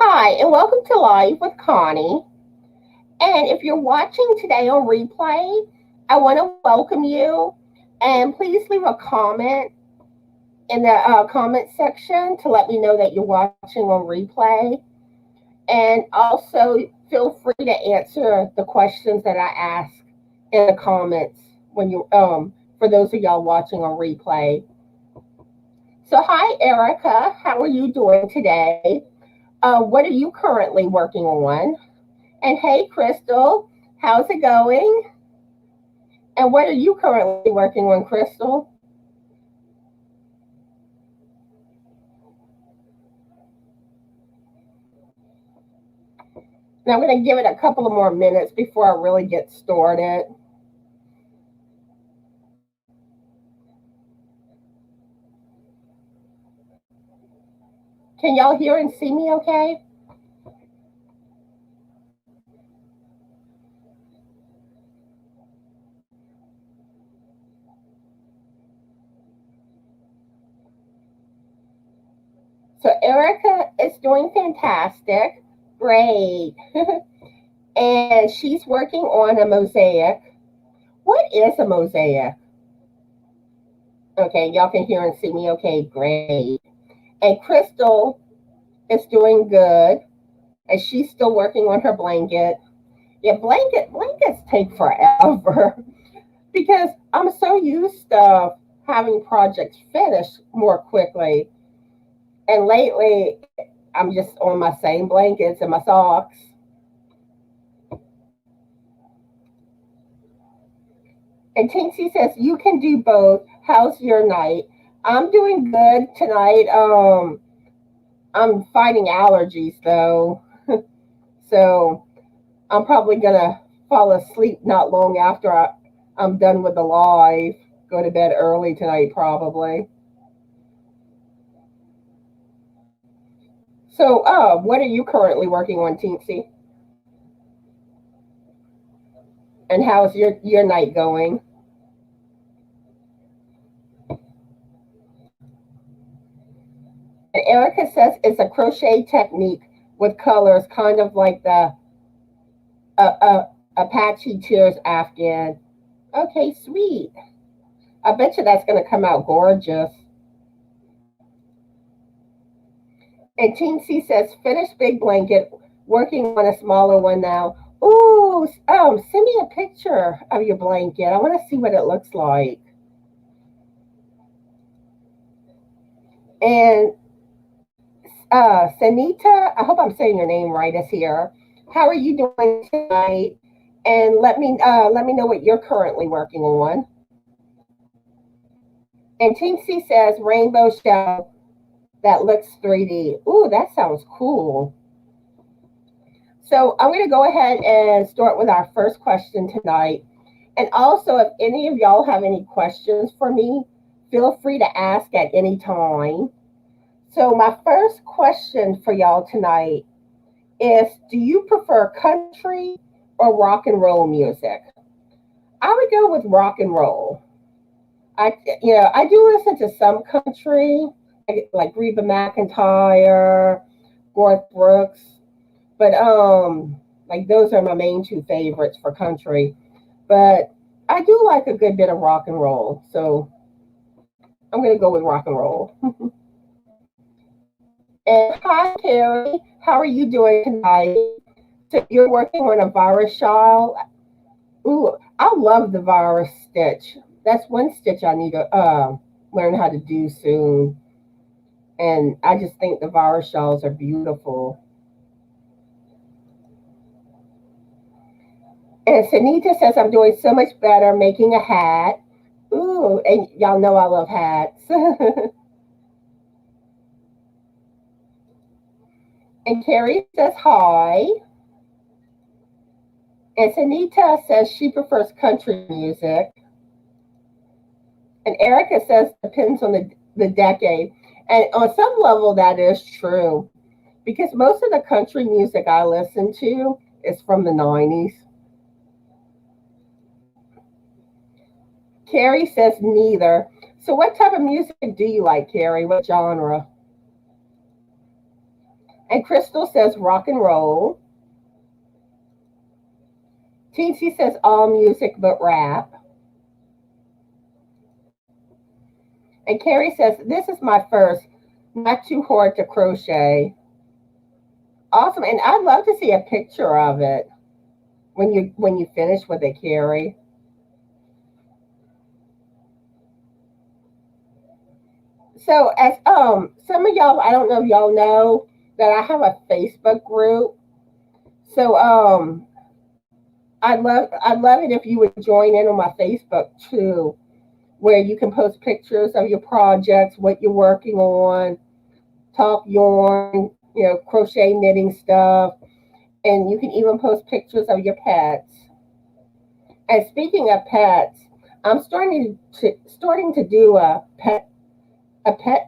Hi, and welcome to Live with Connie. And if you're watching today on replay, I want to welcome you. And please leave a comment in the comment section to let me know that you're watching on replay. And also feel free to answer the questions that I ask in the comments when you for those of y'all watching on replay. So hi Erica, how are you doing today? What are you currently working on? And hey, Crystal, how's it going? And what are you currently working on, Crystal? Now I'm going to give it a couple of more minutes before I really get started. Can y'all hear and see me okay? So Erica is doing fantastic. Great. And she's working on a mosaic. What is a mosaic? Okay, y'all can hear and see me okay. Great. And Crystal is doing good. And she's still working on her blanket. Yeah, blankets take forever because I'm so used to having projects finished more quickly. And lately, I'm just on my same blankets and my socks. And Tinksy says you can do both. How's your night? I'm doing good tonight. I'm fighting allergies though, so I'm probably gonna fall asleep not long after I'm done with the live. Go to bed early tonight, probably. So, what are you currently working on, Teensy? And how's your night going? And Erica says it's a crochet technique with colors, kind of like the Apache Tears Afghan. Okay, sweet. I bet you that's going to come out gorgeous. And Teensy says finished big blanket, working on a smaller one now. Ooh, send me a picture of your blanket. I want to see what it looks like. And Sanita, I hope I'm saying your name right, is here. How are you doing tonight? And let me know what you're currently working on. And Teensy says rainbow shell that looks 3D. Ooh, that sounds cool. So I'm going to go ahead and start with our first question tonight. And also, if any of y'all have any questions for me, feel free to ask at any time. So my first question for y'all tonight is, do you prefer country or rock and roll music? I would go with rock and roll. I do listen to some country, like Reba McEntire, Garth Brooks, but like those are my main two favorites for country. But I do like a good bit of rock and roll, so I'm gonna go with rock and roll. And hi, Carrie, how are you doing tonight? So you're working on a virus shawl. Ooh, I love the virus stitch. That's one stitch I need to learn how to do soon. And I just think the virus shawls are beautiful. And Sanita says I'm doing so much better making a hat. Ooh, and y'all know I love hats. And Carrie says hi. And Sanita says she prefers country music. And Erica says depends on the decade. And on some level, that is true because most of the country music I listen to is from the 90s. Carrie says neither. So, what type of music do you like, Carrie? What genre? And Crystal says rock and roll. Teensy says all music but rap. And Carrie says, this is my first, not too hard to crochet. Awesome. And I'd love to see a picture of it when you finish with it, Carrie. So as some of y'all, I don't know if y'all know that I have a Facebook group. So I'd love it if you would join in on my Facebook too, where you can post pictures of your projects, what you're working on, talk yarn, crochet knitting stuff, and you can even post pictures of your pets. And speaking of pets, I'm starting to do a pet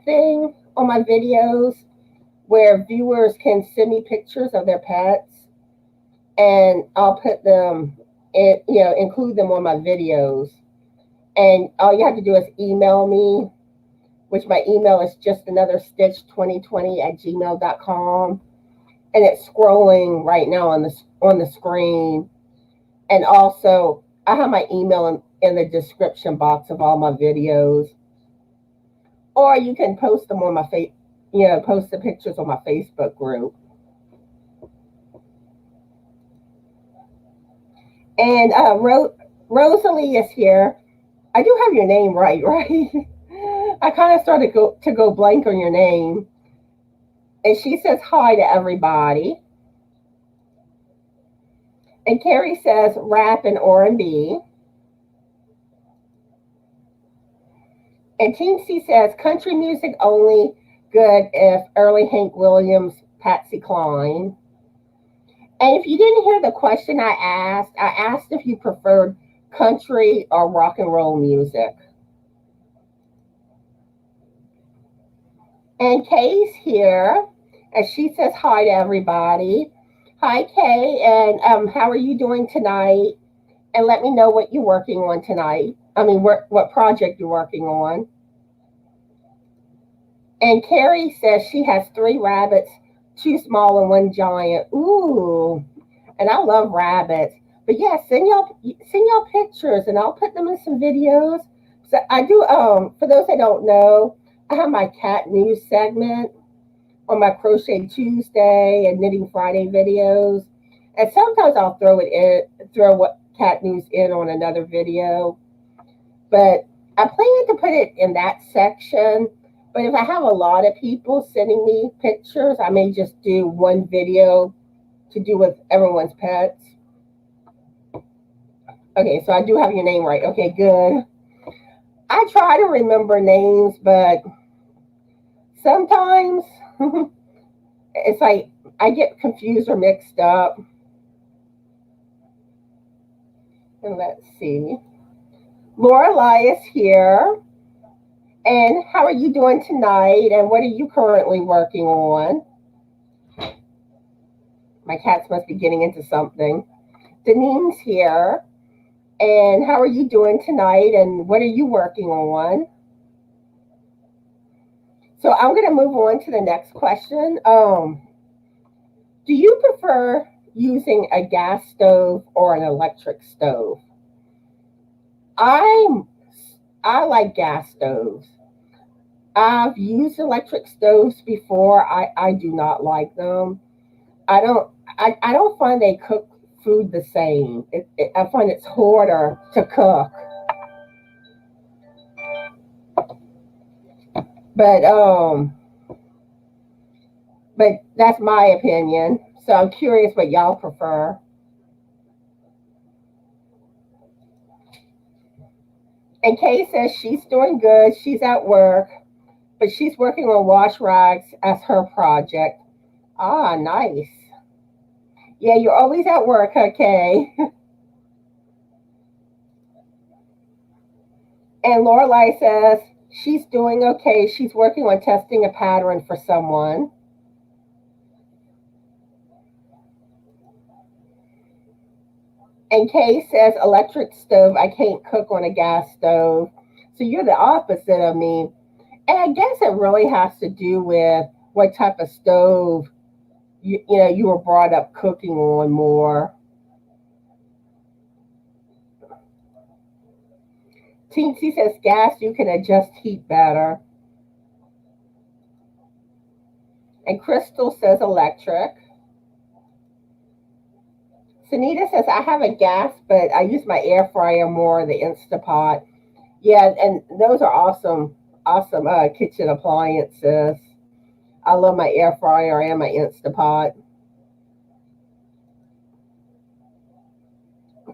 thing on my videos where viewers can send me pictures of their pets, and I'll put them in, include them on my videos. And all you have to do is email me, which my email is justanotherstitch2020@gmail.com. And it's scrolling right now on the screen. And also, I have my email in the description box of all my videos. Or you can post them on my post the pictures on my Facebook group. And Rosalie is here. I do have your name right? I kind of started to go blank on your name. And she says hi to everybody. And Carrie says rap and R&B. And Teensy says country music only, good if early Hank Williams, Patsy Cline. And if you didn't hear the question I asked if you preferred country or rock and roll music. And Kay's here, and she says hi to everybody. Hi, Kay, and how are you doing tonight? And let me know what you're working on tonight. What project you're working on. And Carrie says she has 3 rabbits, 2 small and 1 giant. Ooh, and I love rabbits. But yeah, send y'all pictures, and I'll put them in some videos. So I do. For those that don't know, I have my cat news segment on my Crochet Tuesday and Knitting Friday videos, and sometimes I'll throw what cat news in on another video. But I plan to put it in that section. But if I have a lot of people sending me pictures, I may just do one video to do with everyone's pets. Okay, so I do have your name right. Okay, good. I try to remember names, but sometimes it's like I get confused or mixed up. And let's see. Lorelai is here. And how are you doing tonight? And what are you currently working on? My cats must be getting into something. Denine's here. And how are you doing tonight? And what are you working on? So I'm going to move on to the next question. Do you prefer using a gas stove or an electric stove? I like gas stoves. I've used electric stoves before. I do not like them. I don't find they cook food the same. I find it's harder to cook. But that's my opinion. So I'm curious what y'all prefer. And Kay says she's doing good. She's at work, but she's working on wash rags as her project. Ah, nice. Yeah, you're always at work, huh, Kay? And Lorelai says she's doing okay. She's working on testing a pattern for someone. And Kay says electric stove. I can't cook on a gas stove. So you're the opposite of me. And I guess it really has to do with what type of stove you were brought up cooking on more. Teensy says gas, you can adjust heat better. And Crystal says electric. Sunita says, I have a gas, but I use my air fryer more, the Instapot. Yeah, and those are awesome kitchen appliances. I love my air fryer and my Instapot.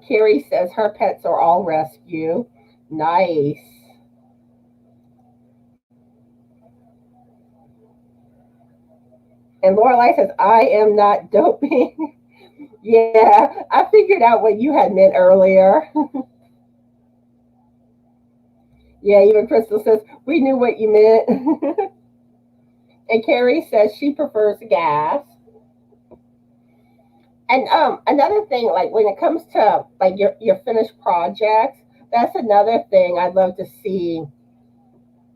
Carrie says her pets are all rescue. Nice. And Lorelai says, I am not doping. Yeah, I figured out what you had meant earlier. Yeah, even Crystal says, we knew what you meant. And Carrie says she prefers gas. And another thing, like when it comes to like your finished projects, that's another thing I'd love to see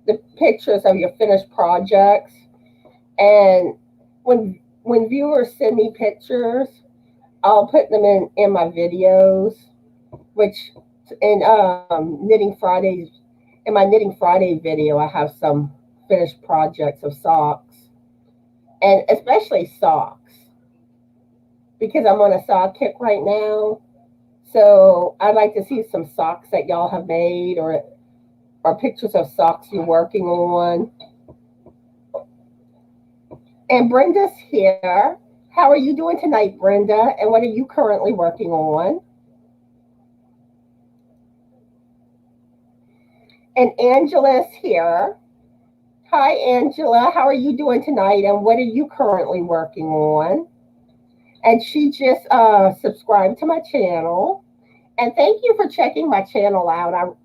the pictures of your finished projects. And when viewers send me pictures, I'll put them in my videos, which in my Knitting Friday video, I have some finished projects of socks, and especially socks, because I'm on a sock kick right now. So I'd like to see some socks that y'all have made, or pictures of socks you're working on. And Brenda's here. How are you doing tonight, Brenda? And what are you currently working on? And Angela's here. Hi, Angela. How are you doing tonight? And what are you currently working on? And she just subscribed to my channel. And thank you for checking my channel out.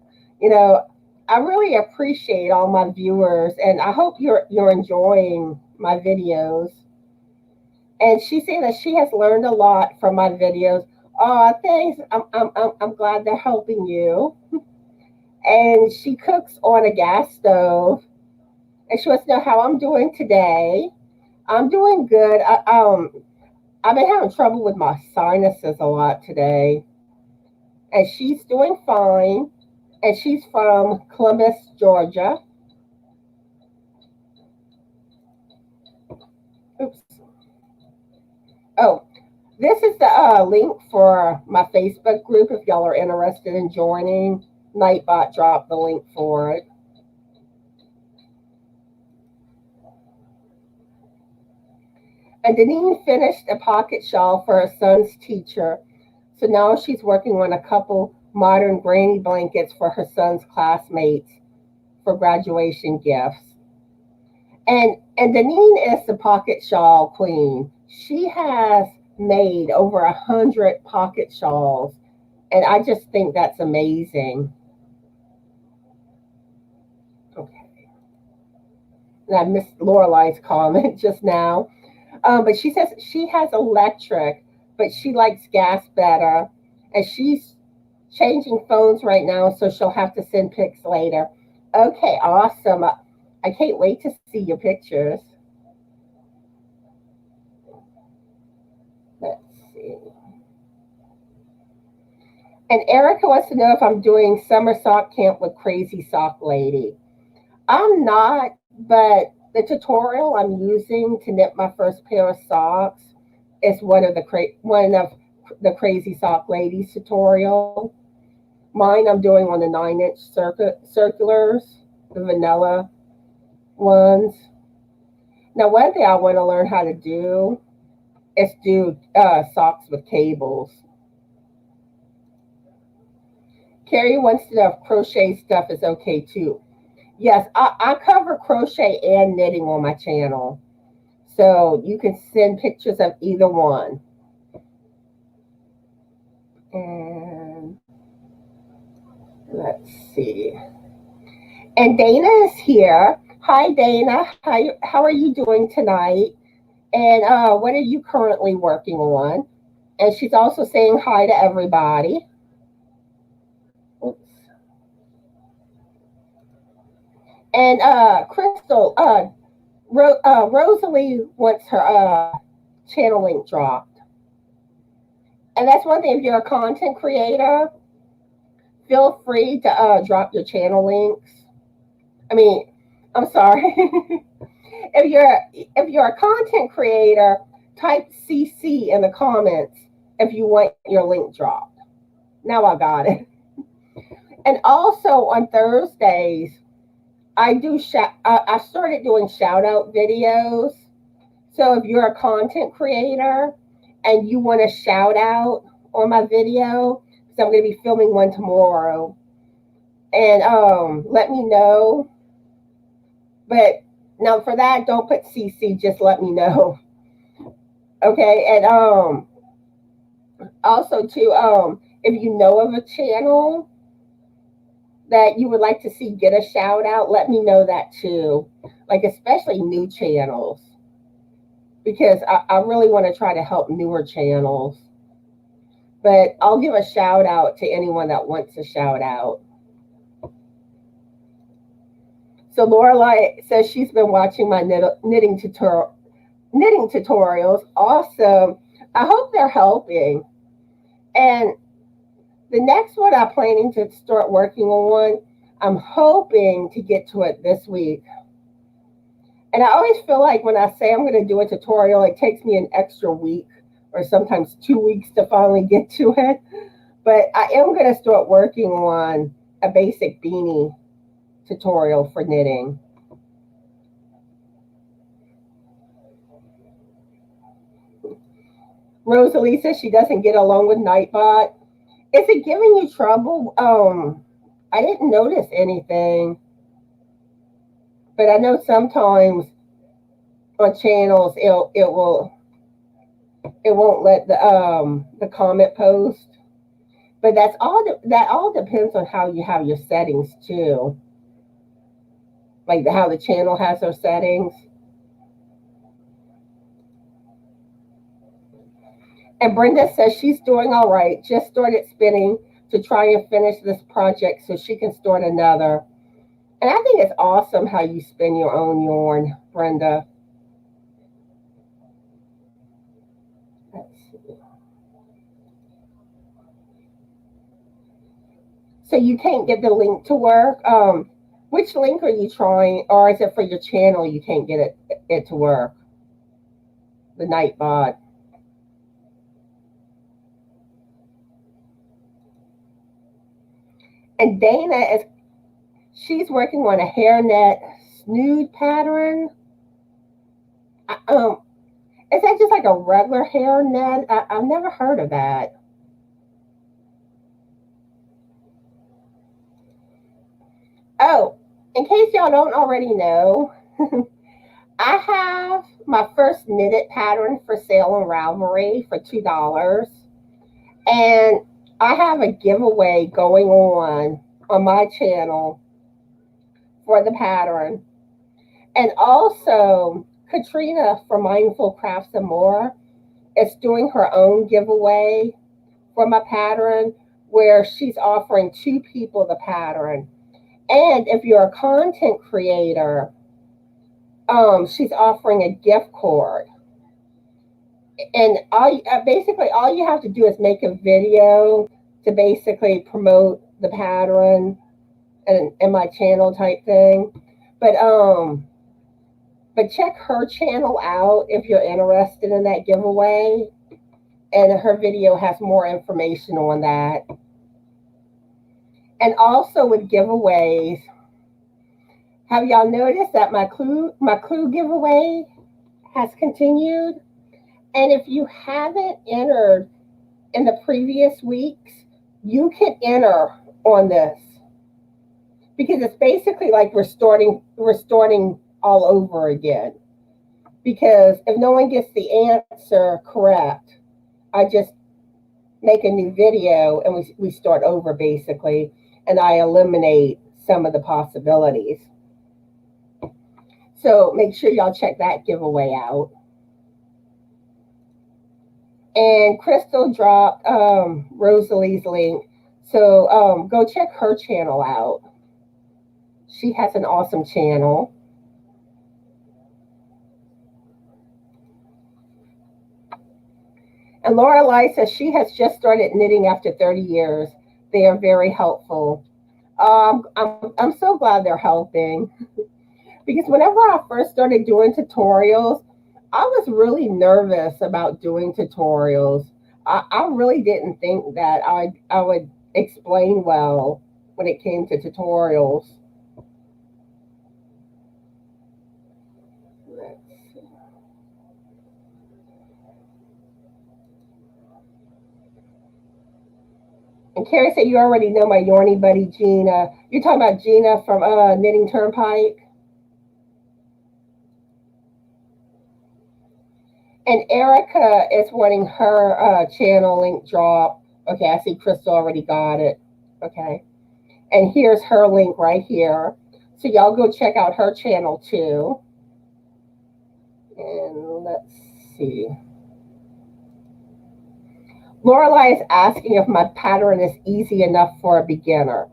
I really appreciate all my viewers, and I hope you're enjoying my videos. And she's saying that she has learned a lot from my videos. Oh, thanks. I'm glad they're helping you. And she cooks on a gas stove. And she wants to know how I'm doing today. I'm doing good. I've been having trouble with my sinuses a lot today. And she's doing fine. And she's from Columbus, Georgia. Oops. Oh, this is the link for my Facebook group if y'all are interested in joining. Nightbot dropped the link for it. And Deneen finished a pocket shawl for her son's teacher. So now she's working on a couple modern granny blankets for her son's classmates for graduation gifts. And Deneen is the pocket shawl queen. She has made over 100 pocket shawls, and I just think that's amazing. Okay. And I missed Lorelai's comment just now. But she says she has electric, but she likes gas better. And she's changing phones right now, so she'll have to send pics later. Okay, awesome. I can't wait to see your pictures. Let's see. And Erica wants to know if I'm doing summer sock camp with Crazy Sock Lady. I'm not, but the tutorial I'm using to knit my first pair of socks is one of the Crazy Sock Ladies tutorial. Mine I'm doing on the 9-inch circulars, the vanilla ones. Now, one thing I want to learn how to do is do socks with cables. Carrie wants to know if crochet stuff is okay too. Yes, I cover crochet and knitting on my channel. So you can send pictures of either one. And let's see. And Dana is here. Hi, Dana. How are you doing tonight? And what are you currently working on? And she's also saying hi to everybody. Oops. And Crystal, Rosalie wants her channel link dropped. And that's one thing, if you're a content creator, feel free to drop your channel links. I mean, I'm sorry. if you're a content creator, type CC in the comments if you want your link dropped. Now I got it. And also on Thursdays, I started doing shout out videos. So if you're a content creator and you want a shout out on my video, because I'm going to be filming one tomorrow, and let me know. But now for that, don't put CC, just let me know. Okay, and also too, if you know of a channel that you would like to see get a shout out, let me know that too. Like especially new channels, because I really want to try to help newer channels. But I'll give a shout out to anyone that wants a shout out. So Lorelai says she's been watching my knitting tutorials. Awesome. I hope they're helping. And the next one I'm planning to start working on, I'm hoping to get to it this week. And I always feel like when I say I'm going to do a tutorial, it takes me an extra week or sometimes 2 weeks to finally get to it. But I am going to start working on a basic beanie tutorial for knitting. Rosalie says she doesn't get along with Nightbot. Is it giving you trouble? I didn't notice anything. But I know sometimes on channels it won't let the comment post. But that all depends on how you have your settings too. Like how the channel has their settings. And Brenda says she's doing all right. Just started spinning to try and finish this project so she can start another. And I think it's awesome how you spin your own yarn, Brenda. Let's see. So you can't get the link to work. Which link are you trying, or is it for your channel you can't get it to work? The Nightbot. And Dana she's working on a hairnet snood pattern. Is that just like a regular hairnet? I've never heard of that. Oh, in case y'all don't already know, I have my first knitted pattern for sale on Ravelry for $2. And I have a giveaway going on my channel for the pattern. And also, Katrina from Mindful Crafts and More is doing her own giveaway for my pattern where she's offering 2 people the pattern. And if you're a content creator, she's offering a gift card. And basically all you have to do is make a video to basically promote the pattern and my channel type thing. But check her channel out if you're interested in that giveaway. And her video has more information on that. And also with giveaways, have y'all noticed that my clue giveaway has continued? And if you haven't entered in the previous weeks, you can enter on this. Because it's basically like we're starting all over again. Because if no one gets the answer correct, I just make a new video and we start over basically, and I eliminate some of the possibilities. So make sure y'all check that giveaway out. And Crystal dropped Rosalie's link. So go check her channel out. She has an awesome channel. And Lorelei says she has just started knitting after 30 years. They are very helpful. I'm so glad they're helping because whenever I first started doing tutorials, I was really nervous about doing tutorials. I really didn't think that I would explain well when it came to tutorials. And Carrie said, you already know my yarny buddy, Gina. You're talking about Gina from Knitting Turnpike? And Erica is wanting her channel link drop. Okay, I see Crystal already got it. Okay. And here's her link right here. So y'all go check out her channel too. And let's see. Lorelei is asking if my pattern is easy enough for a beginner.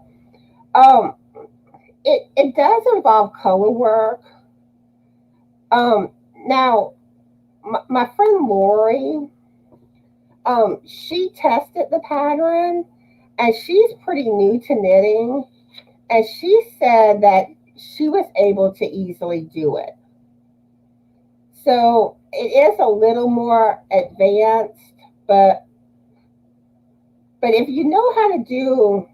Um, it does involve color work. Now, my friend Lori, she tested the pattern, and she's pretty new to knitting, and she said that she was able to easily do it. So it is a little more advanced, but if you know how to do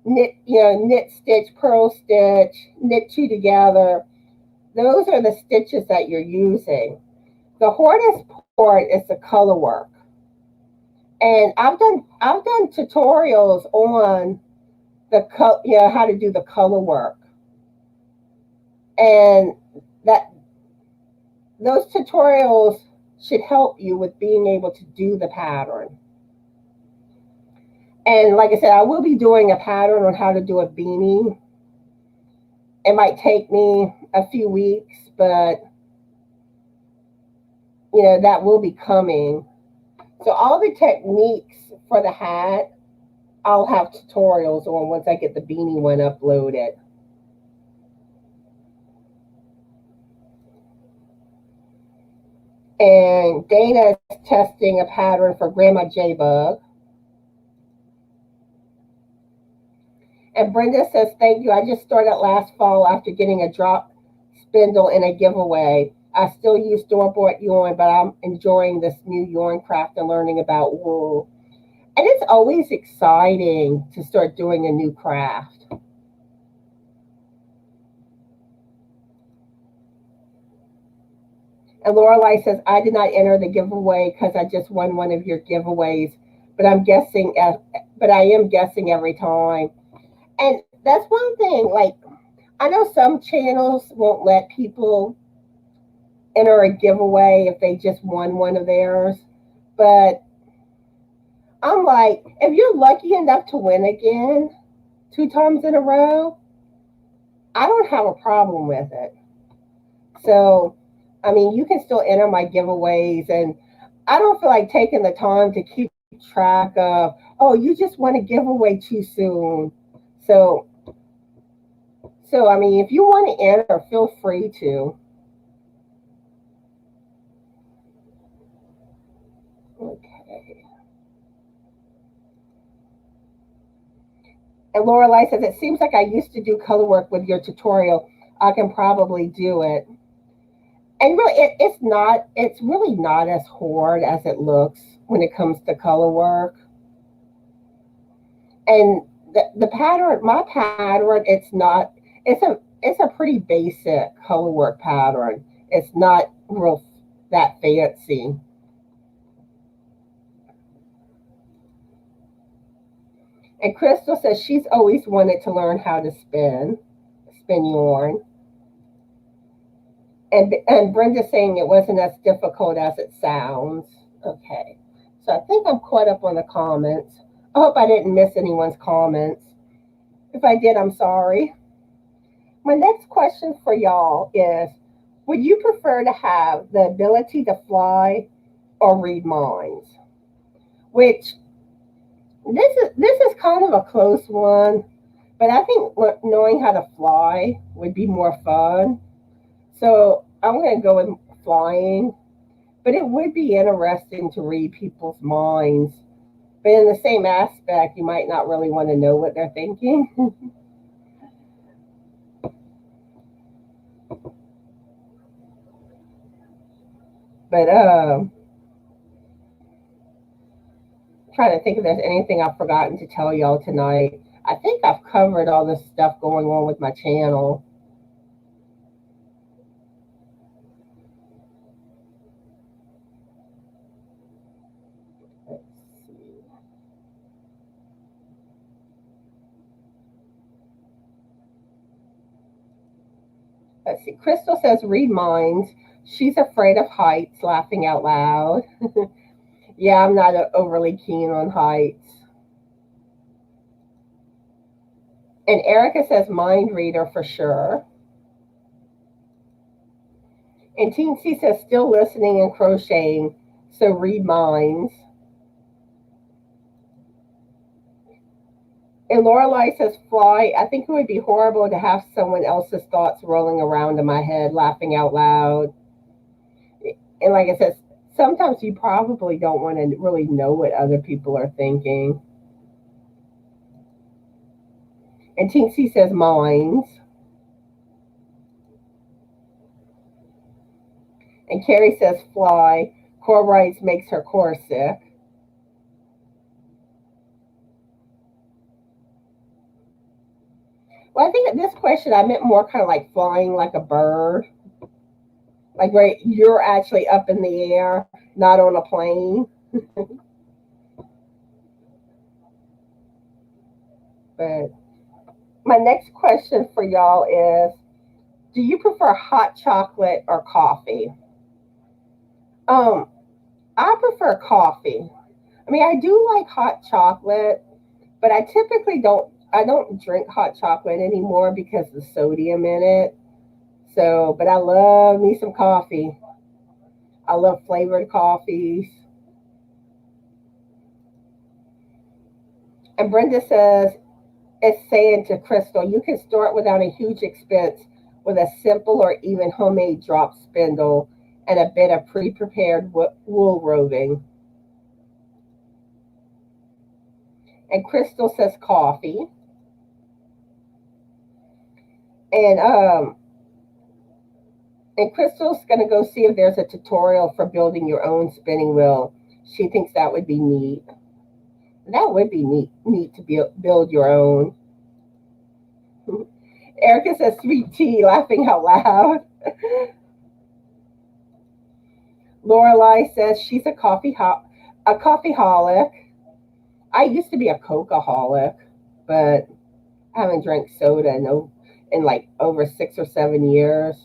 knit, stitch, purl stitch, knit two together, those are the stitches that you're using. The hardest part is the color work. And I've done tutorials on the how to do the color work. And that those tutorials should help you with being able to do the pattern. And like I said, I will be doing a pattern on how to do a beanie. It might take me a few weeks, but that will be coming. So all the techniques for the hat, I'll have tutorials on once I get the beanie one uploaded. And Dana is testing a pattern for Grandma J-Bug. And Brenda says, thank you. I just started last fall after getting a drop spindle in a giveaway. I still use store-bought yarn, but I'm enjoying this new yarn craft and learning about wool. And it's always exciting to start doing a new craft. And Lorelei says, I did not enter the giveaway because I just won one of your giveaways, but I am guessing every time. And that's one thing, like, I know some channels won't let people enter a giveaway if they just won one of theirs. But I'm like, if you're lucky enough to win again 2 times in a row, I don't have a problem with it. So, I mean, you can still enter my giveaways, and I don't feel like taking the time to keep track of, oh, you just won a giveaway too soon. So I mean, if you want to enter, feel free to. Okay. And Lorelei says, it seems like I used to do color work with your tutorial. I can probably do it. And really, it's really not as hard as it looks when it comes to color work. And the pattern, my pattern, it's a pretty basic color work pattern. It's not real that fancy. And Crystal says she's always wanted to learn how to spin yarn. And Brenda's saying it wasn't as difficult as it sounds. Okay. So I think I'm caught up on the comments. I hope I didn't miss anyone's comments. If I did, I'm sorry. My next question for y'all is, would you prefer to have the ability to fly or read minds? Which this is kind of a close one, but I think knowing how to fly would be more fun. So I'm going to go with flying But it would be interesting to read people's minds. But in the same aspect, you might not really want to know what they're thinking. But trying to think if there's anything I've forgotten to tell y'all tonight. I think I've covered all this stuff going on with my channel. Let's see. Let's see. Crystal says, read minds. She's afraid of heights, laughing out loud. Yeah, I'm not overly keen on heights. And Erica says, mind reader for sure. And Teensy says, still listening and crocheting, so read minds. And Lorelai says, fly. I think it would be horrible to have someone else's thoughts rolling around in my head, laughing out loud. And like I said, sometimes you probably don't want to really know what other people are thinking. And Teensy says, minds. And Carrie says, fly. Core writes makes her core sick. Well, I think at this question I meant more kind of like flying like a bird. Like where you're actually up in the air, not on a plane. But my next question for y'all is, do you prefer hot chocolate or coffee? Um, I prefer coffee. I mean, I do like hot chocolate, but I typically don't drink hot chocolate anymore because of the sodium in it. So, but I love me some coffee. I love flavored coffees. And Brenda says, it's saying to Crystal, you can start without a huge expense with a simple or even homemade drop spindle and a bit of pre-prepared wool roving. And Crystal says coffee. And and Crystal's gonna go see if there's a tutorial for building your own spinning wheel. She thinks that would be neat. That would be neat to build your own. Erica says sweet tea, laughing out loud. Lorelai says she's a coffeeholic. I used to be a coca-holic, but I haven't drank soda in like over 6 or 7 years.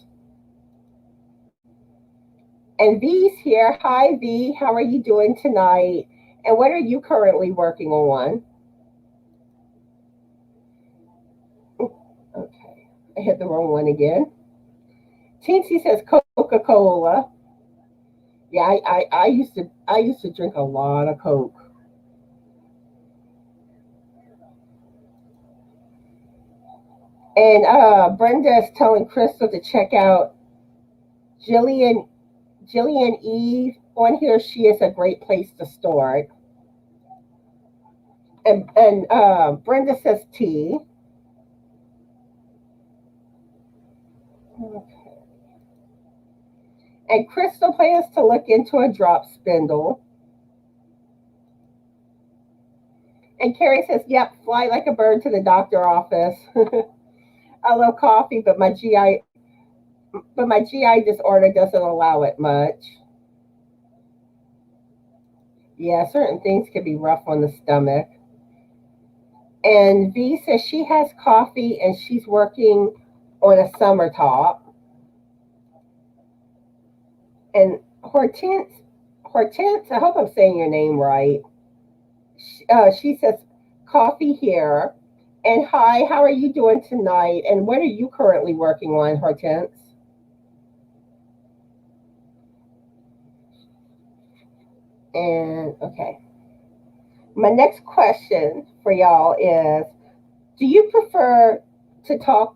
And V's here. Hi, V. How are you doing tonight? And what are you currently working on? Okay, I hit the wrong one again. Teensy says Coca-Cola. Yeah, I used to drink a lot of Coke. And Brenda is telling Crystal to check out Jillian Eve on here. She is a great place to start. And Brenda says tea. Okay. And Crystal plans to look into a drop spindle. And Carrie says, yep, fly like a bird to the doctor office. I love coffee, but my GI disorder doesn't allow it much. Yeah, certain things can be rough on the stomach. And V says she has coffee and she's working on a summer top. And Hortense, I hope I'm saying your name right. She says, coffee here. And hi, how are you doing tonight? And what are you currently working on, Hortense? And okay. My next question for y'all is, do you prefer to talk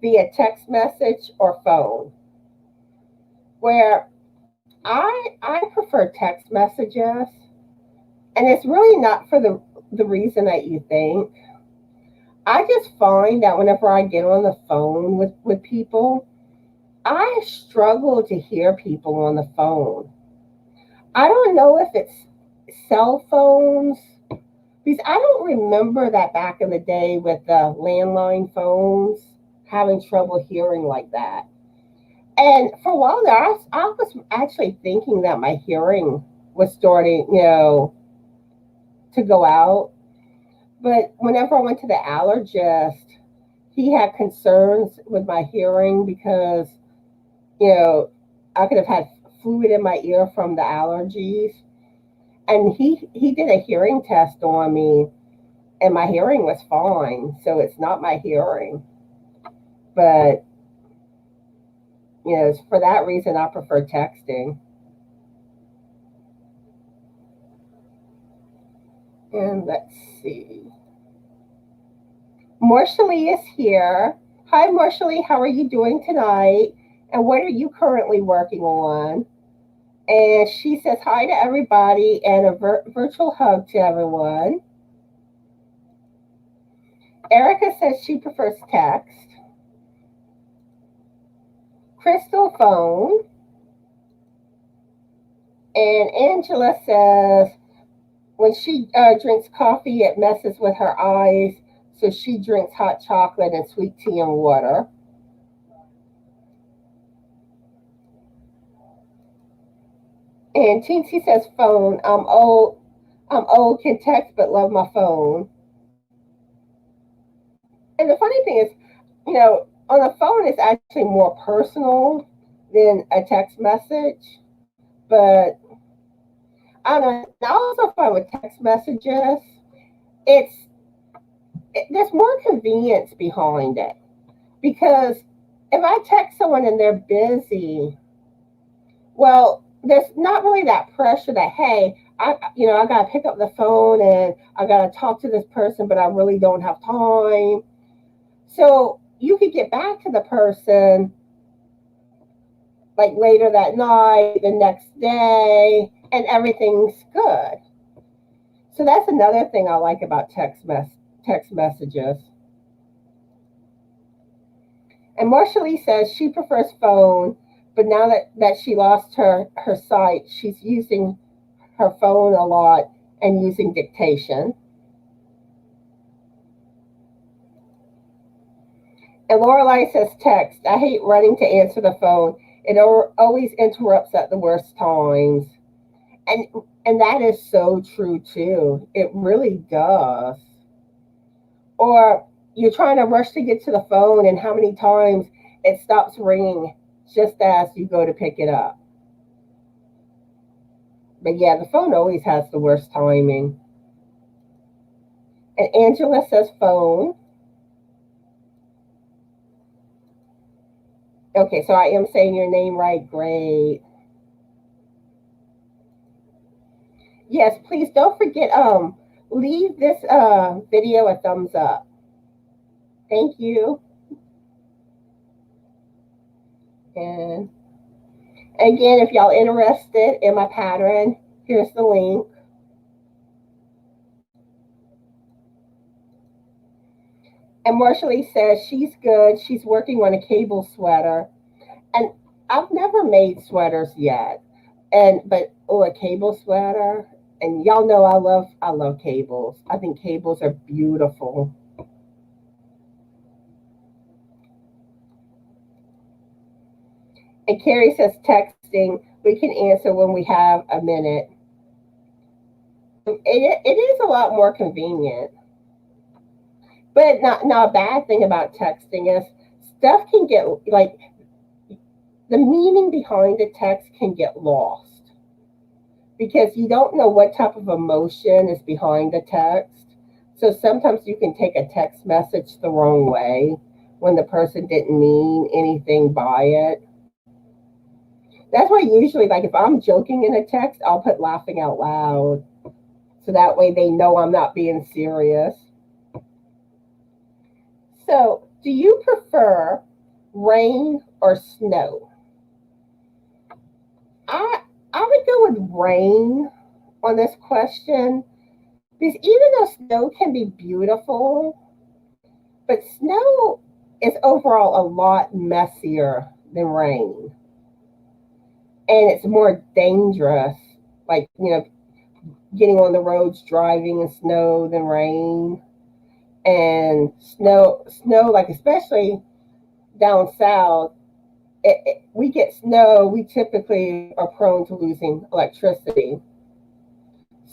via text message or phone? Where I prefer text messages, and it's really not for the reason that you think. I just find that whenever I get on the phone with people, I struggle to hear people on the phone. I don't know if it's cell phones, because I don't remember that back in the day with the landline phones having trouble hearing like that. And for a while there, I was actually thinking that my hearing was starting, to go out. But whenever I went to the allergist, he had concerns with my hearing because, you know, I could have had fluid in my ear from the allergies. And he did a hearing test on me, and my hearing was fine. So it's not my hearing. But, for that reason, I prefer texting. And let's see. Marshally is here. Hi, Marshally. How are you doing tonight? And what are you currently working on? And she says hi to everybody and a virtual hug to everyone. Erica says she prefers text. Crystal phone. And Angela says when she drinks coffee, it messes with her eyes, so she drinks hot chocolate and sweet tea and water. And Teensy says phone. I'm old. I'm old, can text, but love my phone. And the funny thing is, on a phone it's actually more personal than a text message. But I don't know. I also find with text messages, it's there's more convenience behind it, because if I text someone and they're busy, well, there's not really that pressure that, hey, I gotta pick up the phone and I gotta talk to this person, but I really don't have time. So you could get back to the person like later that night, the next day, and everything's good. So that's another thing I like about text messages. And Marshall says she prefers phone, but now that she lost her sight, she's using her phone a lot and using dictation. And Lorelai says text. I hate running to answer the phone. It always interrupts at the worst times. And and that is so true too. It really does. Or you're trying to rush to get to the phone, and how many times it stops ringing just as you go to pick it up. But yeah, the phone always has the worst timing. And Angela says phone. Okay, so I am saying your name right. Great. Yes, please don't forget, leave this video a thumbs up. Thank you. And again, if y'all interested in my pattern, here's the link. And Marshall says she's good. She's working on a cable sweater. And I've never made sweaters yet. But a cable sweater. And y'all know I love cables. I think cables are beautiful. And Carrie says texting. We can answer when we have a minute. It is a lot more convenient. But not a bad thing about texting is stuff can get, like, the meaning behind the text can get lost because you don't know what type of emotion is behind the text. So sometimes you can take a text message the wrong way when the person didn't mean anything by it. That's why usually, like, if I'm joking in a text, I'll put laughing out loud. So that way they know I'm not being serious. So, do you prefer rain or snow? I I would go with rain on this question because even though snow can be beautiful, but snow is overall a lot messier than rain. And it's more dangerous, like, getting on the roads driving in snow than rain. And snow, like especially down south, we get snow, we typically are prone to losing electricity.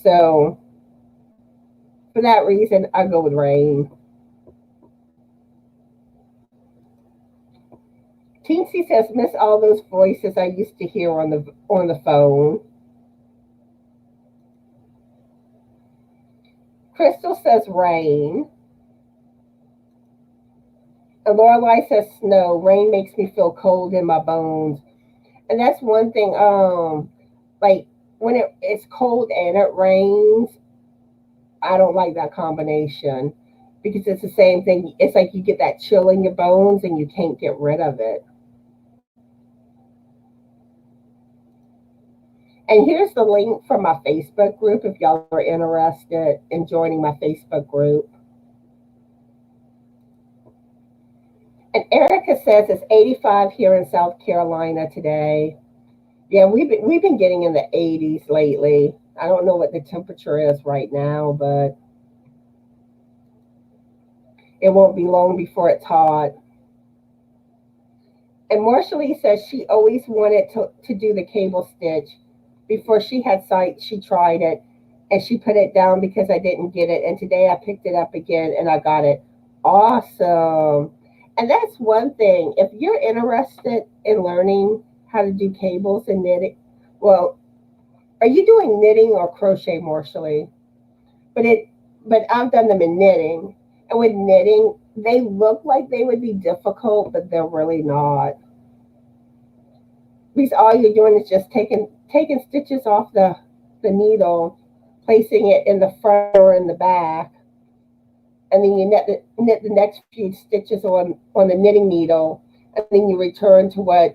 So for that reason, I go with rain. Teensy says, miss all those voices I used to hear on the phone. Crystal says rain. And Lorelai says snow. Rain makes me feel cold in my bones. And that's one thing, like when it's cold and it rains, I don't like that combination because it's the same thing. It's like you get that chill in your bones and you can't get rid of it. And here's the link for my Facebook group if y'all are interested in joining my Facebook group. And Erica says it's 85 here in South Carolina today. Yeah, we've been getting in the 80s lately. I don't know what the temperature is right now, but it won't be long before it's hot. And Marshall says she always wanted to do the cable stitch. Before she had sight, she tried it and she put it down because I didn't get it. And today I picked it up again and I got it. Awesome. And that's one thing. If you're interested in learning how to do cables and knitting, well, are you doing knitting or crochet, Marshall? But I've done them in knitting. And with knitting, they look like they would be difficult, but they're really not. Because all you're doing is just taking stitches off the needle, placing it in the front or in the back, and then you knit the next few stitches on the knitting needle, and then you return to what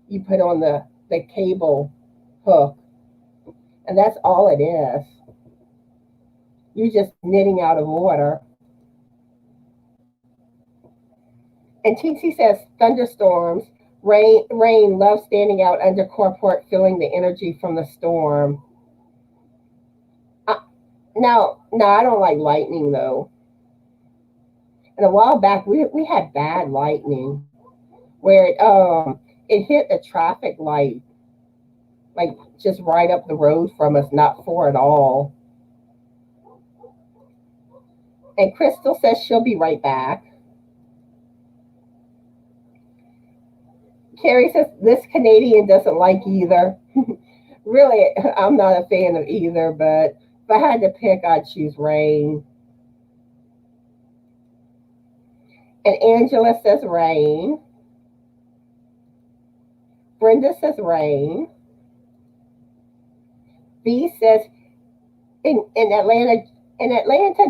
you put on the cable hook. And that's all it is. You're just knitting out of order. And Tixie says, thunderstorms, rain, love standing out under carport, feeling the energy from the storm. Now, I don't like lightning, though. And a while back, we had bad lightning where it hit a traffic light, like just right up the road from us, not far at all. And Crystal says she'll be right back. Carrie says this Canadian doesn't like either. Really, I'm not a fan of either, but if I had to pick, I'd choose rain. And Angela says rain. Brenda says rain. B says in Atlanta,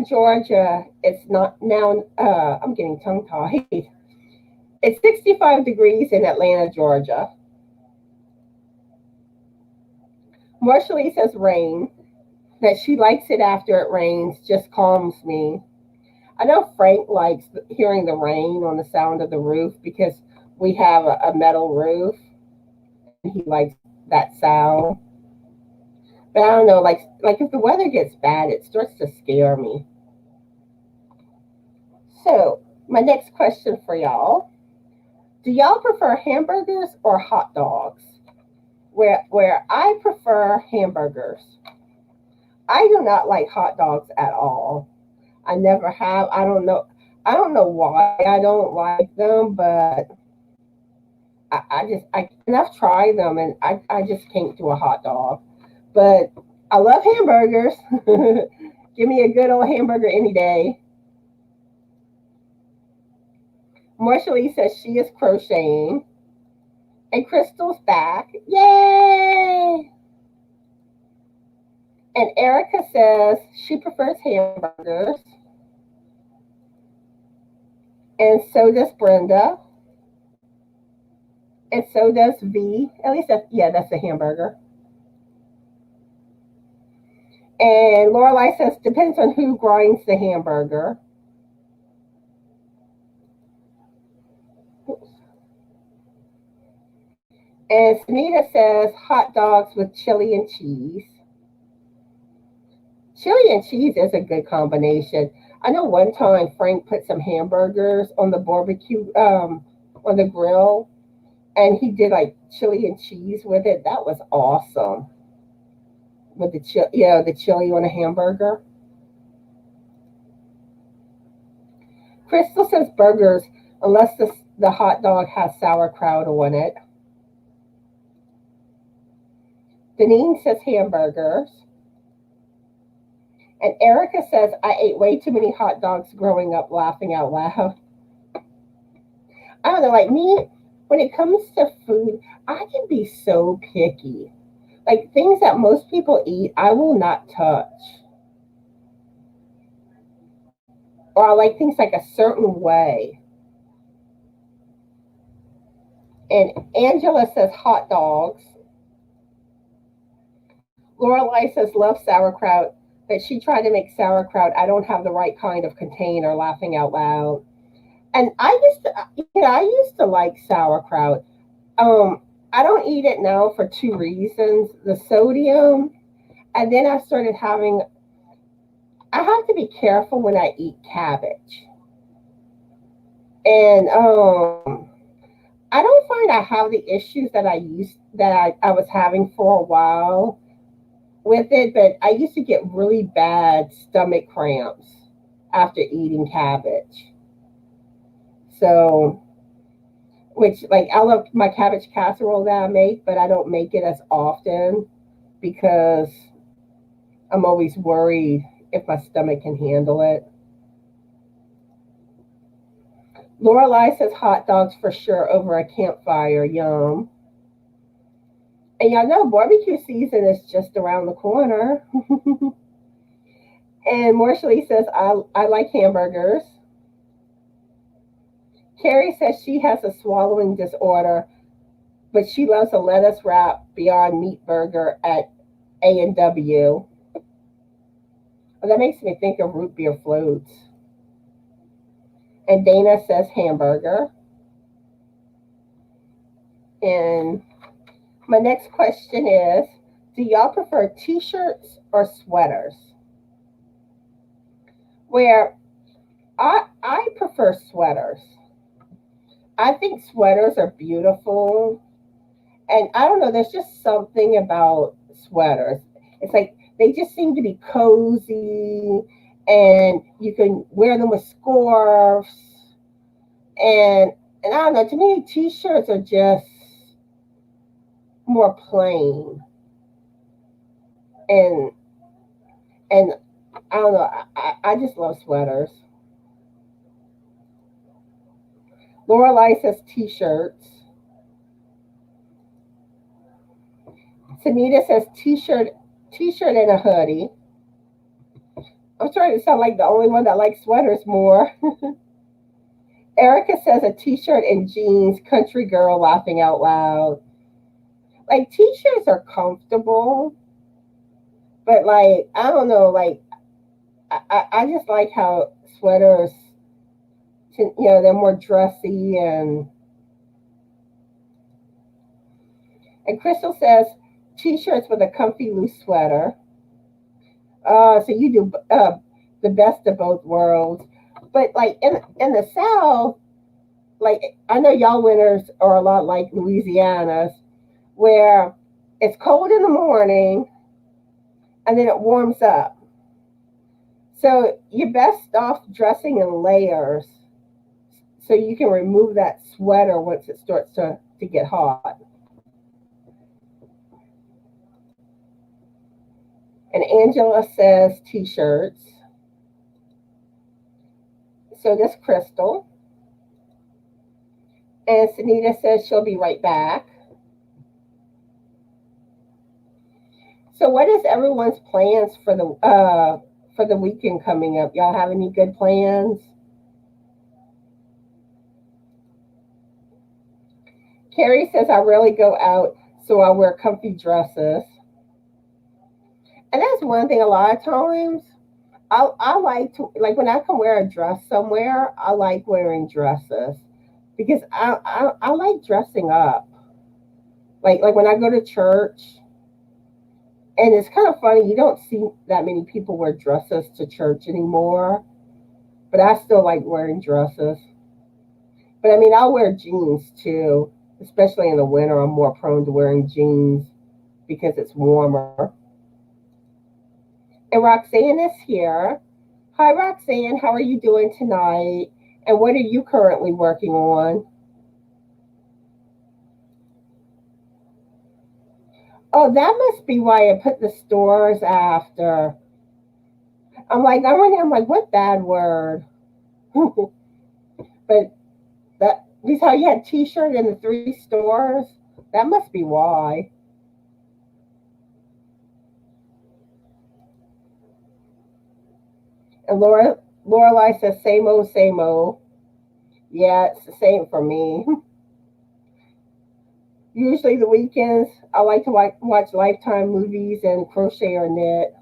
Georgia, it's not now. I'm getting tongue tied. It's 65 degrees in Atlanta, Georgia. Marshall says rain. That she likes it after it rains, just calms me. I know Frank likes hearing the rain on the sound of the roof because we have a metal roof. And he likes that sound. But I don't know, like if the weather gets bad, it starts to scare me. So my next question for y'all: do y'all prefer hamburgers or hot dogs? Where I prefer hamburgers. I do not like hot dogs at all. I never have. I don't know why I don't like them, but and I've tried them and I just can't do a hot dog. But I love hamburgers. Give me a good old hamburger any day. Marshall says she is crocheting. And Crystal's back. Yay! And Erica says she prefers hamburgers. And so does Brenda. And so does V. At least that's a hamburger. And Lorelai says, depends on who grinds the hamburger. And Sunita says, hot dogs with chili and cheese. Chili and cheese is a good combination. I know one time Frank put some hamburgers on the barbecue, on the grill, and he did like chili and cheese with it. That was awesome. With the the chili on a hamburger. Crystal says burgers, unless the hot dog has sauerkraut on it. Deneen says hamburgers. And Erica says, I ate way too many hot dogs growing up, laughing out loud. I don't know, like me, when it comes to food, I can be so picky. Like things that most people eat, I will not touch. Or I like things like a certain way. And Angela says hot dogs. Lorelai says love sauerkraut, but she tried to make sauerkraut. I don't have the right kind of container, laughing out loud. And I used to like sauerkraut. I don't eat it now for two reasons: the sodium, and then I have to be careful when I eat cabbage. And I don't find I have the issues that I was having for a while with it, but I used to get really bad stomach cramps after eating cabbage. So, which like I love my cabbage casserole that I make, but I don't make it as often because I'm always worried if my stomach can handle it. Lorelai says hot dogs for sure over a campfire. Yum. And y'all know barbecue season is just around the corner. And Marshall says, I like hamburgers. Carrie says she has a swallowing disorder, but she loves a lettuce wrap Beyond Meat burger at A&W. Well, that makes me think of root beer floats. And Dana says hamburger. And my next question is, do y'all prefer t-shirts or sweaters? Where I prefer sweaters. I think sweaters are beautiful. And I don't know, there's just something about sweaters. It's like they just seem to be cozy, and you can wear them with scarves. And I don't know, to me t-shirts are just more plain. And and I don't know, I just love sweaters. Lorelai says t-shirts. Tanita says t-shirt and a hoodie. I'm trying to sound like the only one that likes sweaters more. Erica says a t-shirt and jeans, country girl, laughing out loud. Like t-shirts are comfortable, but like I don't know, like I just like how sweaters, they're more dressy. And Crystal says t-shirts with a comfy loose sweater. So you do the best of both worlds. But like in the South, like I know y'all winters are a lot like Louisiana's, where it's cold in the morning and then it warms up. So you're best off dressing in layers so you can remove that sweater once it starts to get hot. And Angela says t-shirts. So does Crystal. And Sunita says she'll be right back. So what is everyone's plans for the weekend coming up? Y'all have any good plans? Carrie says I rarely go out, so I wear comfy dresses. And that's one thing. A lot of times, I like to, like, when I can wear a dress somewhere. I like wearing dresses because I like dressing up. Like when I go to church, and it's kind of funny. You don't see that many people wear dresses to church anymore, but I still like wearing dresses. But I mean, I'll wear jeans too, especially in the winter. I'm more prone to wearing jeans because it's warmer. And Roxanne is here. Hi, Roxanne. How are you doing tonight? And what are you currently working on? Oh, that must be why I put the stores after. I'm like, what bad word? But that this how you had T-shirt in the three stores. That must be why. And Lorelai says same old, same old. Yeah, it's the same for me. Usually the weekends, I like to watch Lifetime movies and crochet or knit.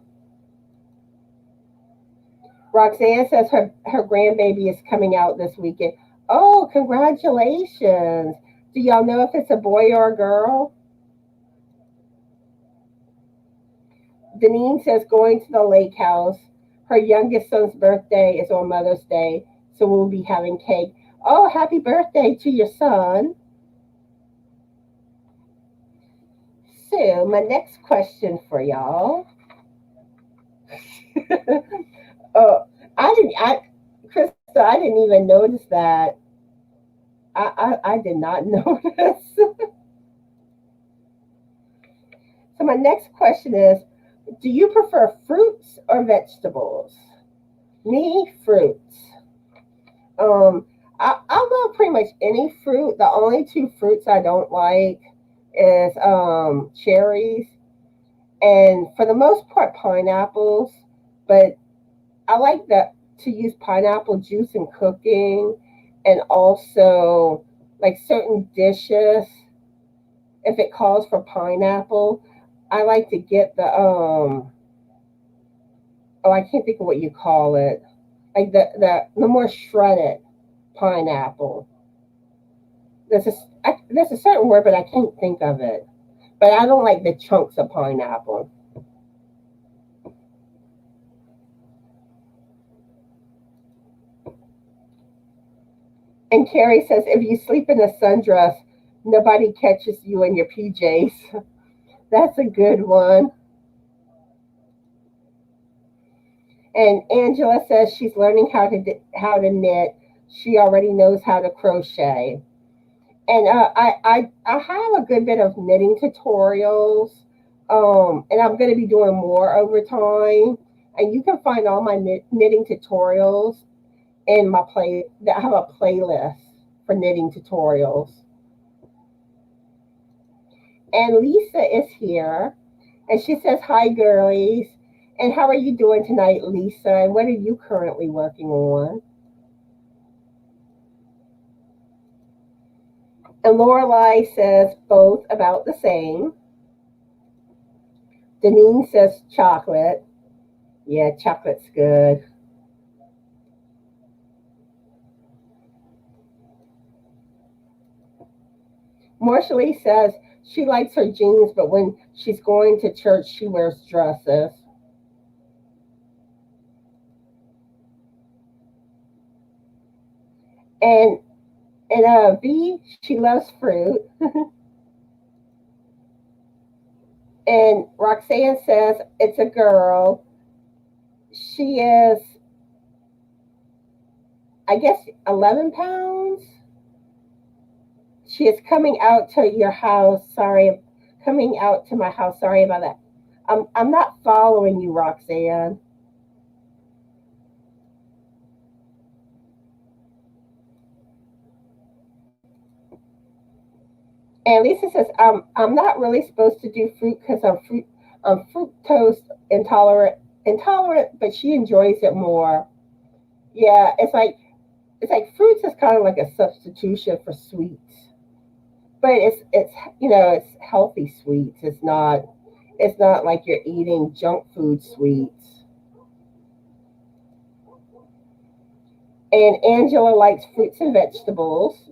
Roxanne says her grandbaby is coming out this weekend. Oh, congratulations. Do y'all know if it's a boy or a girl? Deneen says going to the lake house. Her youngest son's birthday is on Mother's Day, so we'll be having cake. Oh, happy birthday to your son. So, my next question for y'all. Oh, Krista, I didn't even notice that. I did not notice. So, my next question is, do you prefer fruits or vegetables? Me, fruits. Um, I love pretty much any fruit. The only two fruits I don't like is cherries and for the most part pineapples. But I like that to use pineapple juice in cooking and also like certain dishes if it calls for pineapple. I like to get the oh, I can't think of what you call it. Like the more shredded pineapple. There's a certain word, but I can't think of it. But I don't like the chunks of pineapple. And Carrie says, if you sleep in a sundress, nobody catches you in your PJs. That's a good one. And Angela says she's learning how to knit. She already knows how to crochet. And I have a good bit of knitting tutorials. And I'm going to be doing more over time. And you can find all my knitting tutorials in my play. I have a playlist for knitting tutorials. And Lisa is here, and she says, "Hi, girlies." And how are you doing tonight, Lisa? And what are you currently working on? And Lorelai says both about the same. Deneen says chocolate. Yeah, chocolate's good. Marshall says she likes her jeans, but when she's going to church, she wears dresses. And V, she loves fruit. And Roxanne says it's a girl. She is, I guess, 11 pounds. She is coming out to your house. Sorry, coming out to my house. Sorry about that. I'm not following you, Roxanne. And Lisa says, I'm not really supposed to do fruit because I'm fructose intolerant, but she enjoys it more. Yeah, it's like fruits is kind of like a substitution for sweets, but it's it's healthy sweets. It's not like you're eating junk food sweets. And Angela likes fruits and vegetables.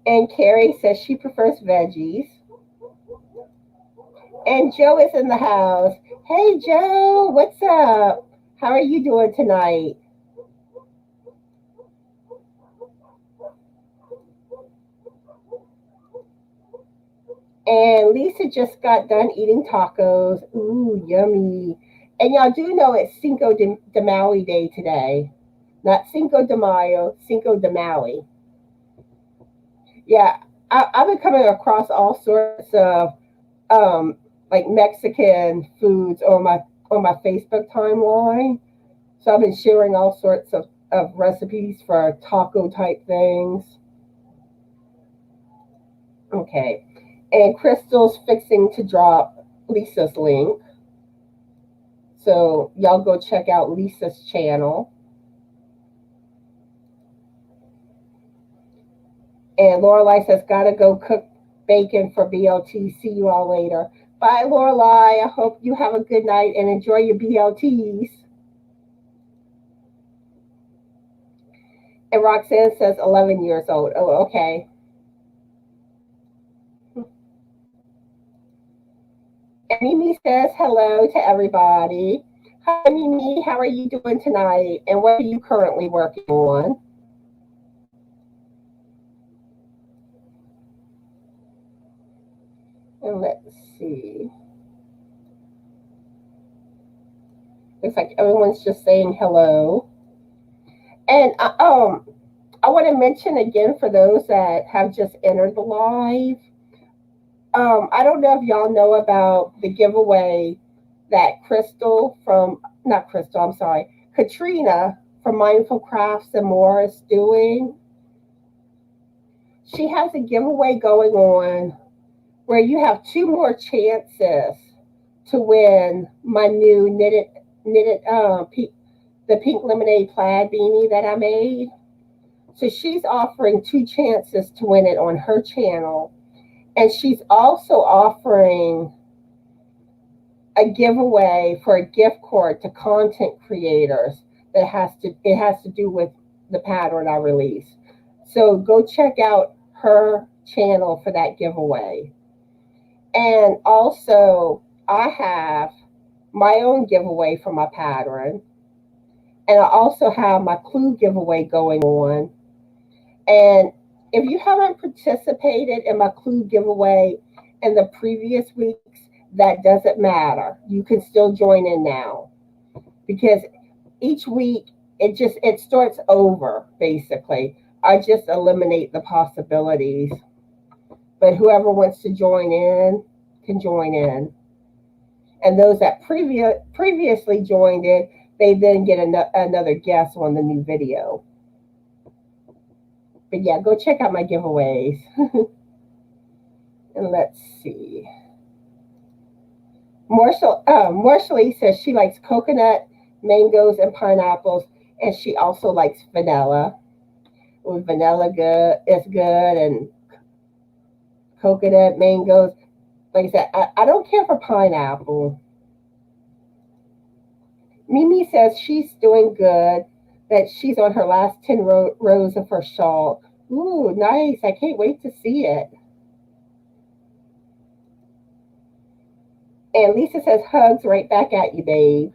And Carrie says she prefers veggies. And Joe is in the house. Hey, Joe, what's up? How are you doing tonight? And Lisa just got done eating tacos. Ooh, yummy. And y'all do know it's Cinco de Maui Day today. Not Cinco de Mayo, Cinco de Maui. Yeah, I've been coming across all sorts of like Mexican foods on my Facebook timeline. So I've been sharing all sorts of recipes for taco type things. Okay. And Crystal's fixing to drop Lisa's link. So y'all go check out Lisa's channel. And Lorelai says, gotta go cook bacon for BLT. See you all later. Bye, Lorelai. I hope you have a good night and enjoy your BLTs. And Roxanne says 11 years old. Oh, okay. And Mimi says hello to everybody. Hi, Mimi. How are you doing tonight? And what are you currently working on? And let's see. Looks like everyone's just saying hello. And I want to mention again for those that have just entered the live. I don't know if y'all know about the giveaway that Katrina from Mindful Crafts and More is doing. She has a giveaway going on where you have two more chances to win my new knitted the pink lemonade plaid beanie that I made. So she's offering two chances to win it on her channel. And she's also offering a giveaway for a gift card to content creators that has to do with the pattern I release. So go check out her channel for that giveaway. And also I have my own giveaway for my pattern. And I also have my clue giveaway going on. And if you haven't participated in my clue giveaway in the previous weeks, that doesn't matter. You can still join in now because each week it starts over basically. I just eliminate the possibilities. But whoever wants to join in can join in. And those that previously joined in, they then get another guest on the new video. But yeah, go check out my giveaways. And let's see. Marshall says she likes coconut, mangoes, and pineapples, and she also likes vanilla. With vanilla good is good, and coconut, mangoes. Like I said, I don't care for pineapple. Mimi says she's doing good, that she's on her last 10 rows of her shawl. Ooh, nice. I can't wait to see it. And Lisa says hugs right back at you, babe.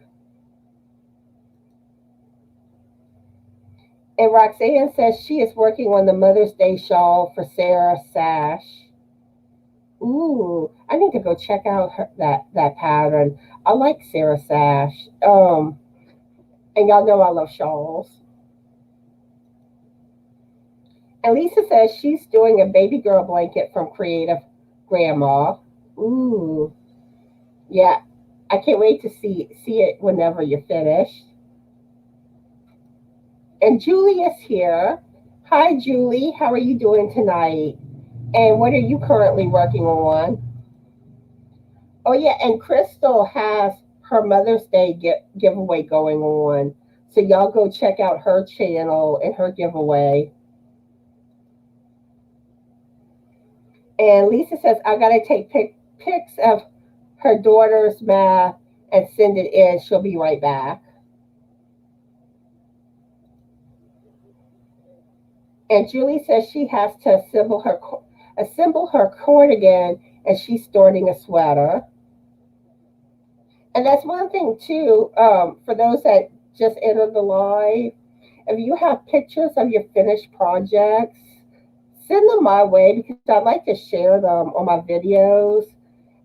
And Roxanne says she is working on the Mother's Day shawl for Sarah Sash. Ooh, I need to go check out that pattern. I like Sarah Sash. And y'all know I love shawls. And Lisa says she's doing a baby girl blanket from Creative Grandma. Ooh, yeah, I can't wait to see it whenever you're finished. And Julie is here. Hi, Julie. How are you doing tonight? And what are you currently working on? Oh, yeah, and Crystal has her Mother's Day giveaway going on. So y'all go check out her channel and her giveaway. And Lisa says, I got to take pics of her daughter's math and send it in. She'll be right back. And Julie says she has to assemble her cardigan, and she's starting a sweater. And that's one thing too, for those that just entered the live. If you have pictures of your finished projects, send them my way because I'd like to share them on my videos.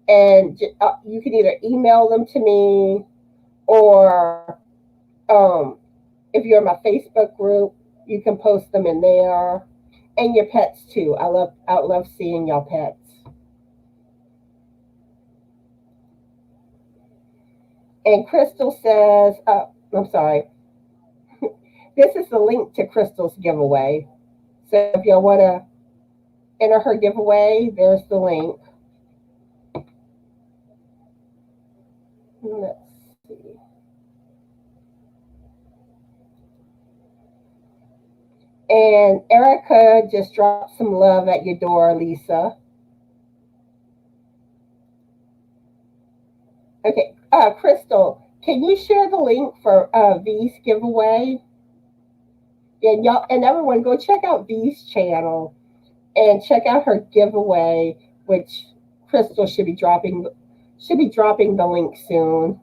And you can either email them to me, or if you're in my Facebook group, you can post them in there. And your pets too. I love seeing your pets. And Crystal says, I'm sorry, this is the link to Crystal's giveaway. So if y'all want to enter her giveaway, there's the link. Let's see. And Erica just dropped some love at your door, Lisa. Okay, Crystal, can you share the link for V's giveaway? And y'all and everyone, go check out V's channel and check out her giveaway, which Crystal should be dropping. Should be dropping the link soon.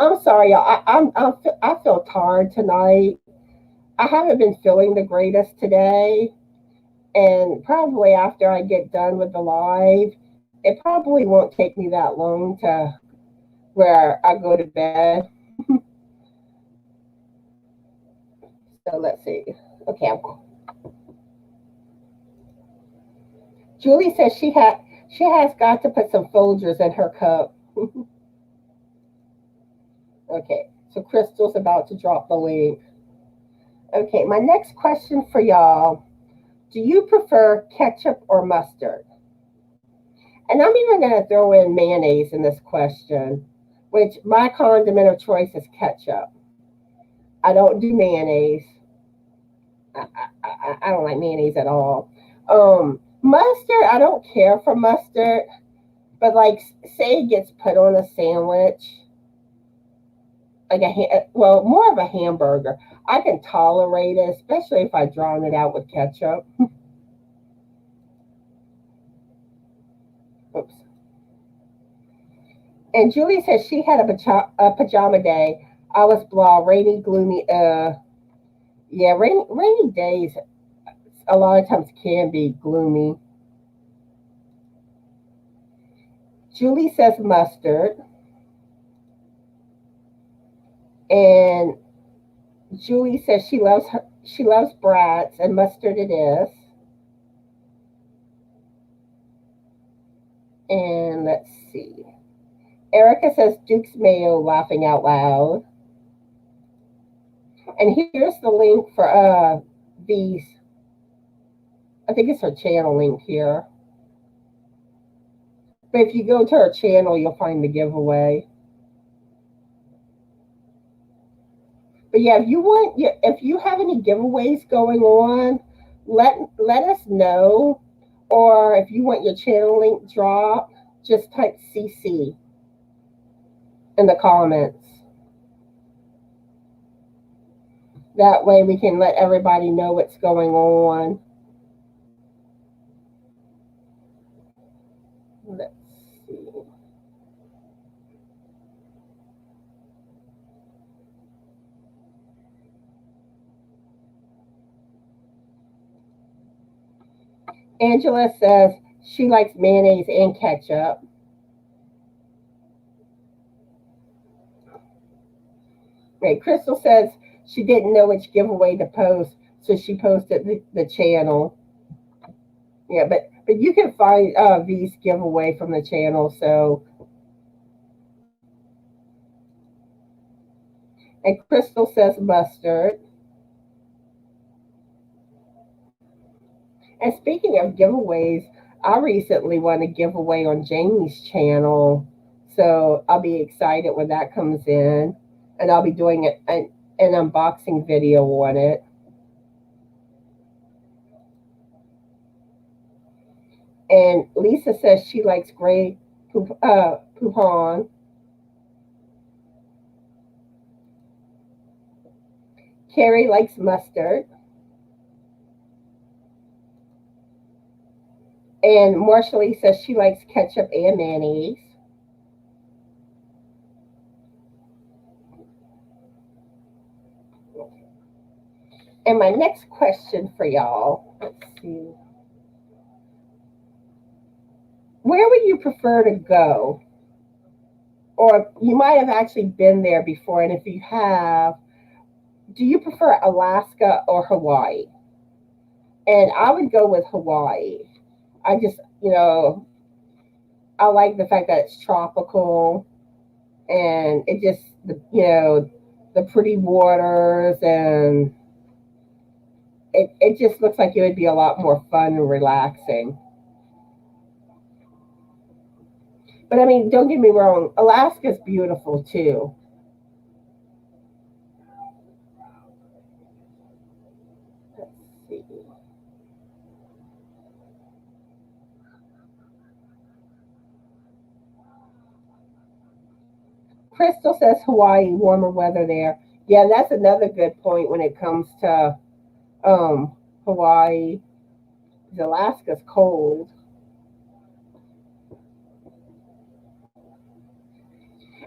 I'm sorry, y'all. I feel tired tonight. I haven't been feeling the greatest today, and probably after I get done with the live, it probably won't take me that long to where I go to bed. So let's see. Okay, Julie says she has got to put some Folgers in her cup. Okay, so Crystal's about to drop the link. Okay, my next question for y'all: do you prefer ketchup or mustard? And I'm even going to throw in mayonnaise in this question, which my condiment of choice is ketchup. I don't do mayonnaise. I don't like mayonnaise at all. Mustard, I don't care for mustard, but like, say it gets put on a sandwich, like well, more of a hamburger, I can tolerate it, especially if I drown it out with ketchup. Oops. And Julie says she had a pajama day. I was blah, rainy, gloomy. Yeah, rainy days a lot of times can be gloomy. Julie says mustard. And Julie says she loves brats, and mustard it is. And let's see. Erica says Duke's Mayo, laughing out loud. And here's the link for these. I think it's her channel link here. But if you go to her channel, you'll find the giveaway. But yeah, if you have any giveaways going on, let us know. Or if you want your channel link dropped, just type CC in the comments. That way we can let everybody know what's going on. Let's see. Angela says she likes mayonnaise and ketchup. Right. Crystal says she didn't know which giveaway to post, so she posted the channel. Yeah, but you can find V's giveaway from the channel. So, and Crystal says mustard. And speaking of giveaways, I recently won a giveaway on Jamie's channel, so I'll be excited when that comes in, and I'll be doing an unboxing video on it. And Lisa says she likes gray poupon. Carrie likes mustard. And Marshall says she likes ketchup and mayonnaise. And my next question for y'all, let's see. Where would you prefer to go? Or you might have actually been there before, and if you have, do you prefer Alaska or Hawaii? And I would go with Hawaii. I just, I like the fact that it's tropical and it just, the pretty waters, and it just looks like it would be a lot more fun and relaxing. But I mean, don't get me wrong, Alaska's beautiful too. Let's see. Crystal says Hawaii, warmer weather there. Yeah, that's another good point when it comes to Hawaii. Alaska's cold.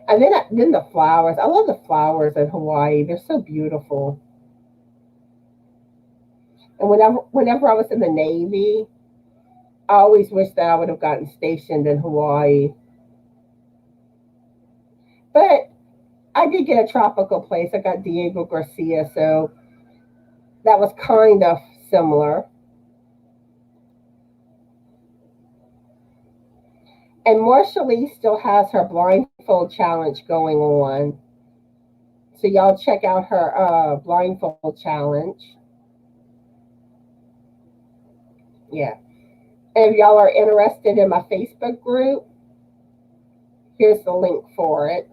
And then the flowers. I love the flowers in Hawaii. They're so beautiful. And whenever I was in the Navy, I always wish that I would have gotten stationed in Hawaii. But I did get a tropical place. I got Diego Garcia, so that was kind of similar. And Marsha Lee still has her blindfold challenge going on. So y'all check out her blindfold challenge. Yeah. And if y'all are interested in my Facebook group, here's the link for it.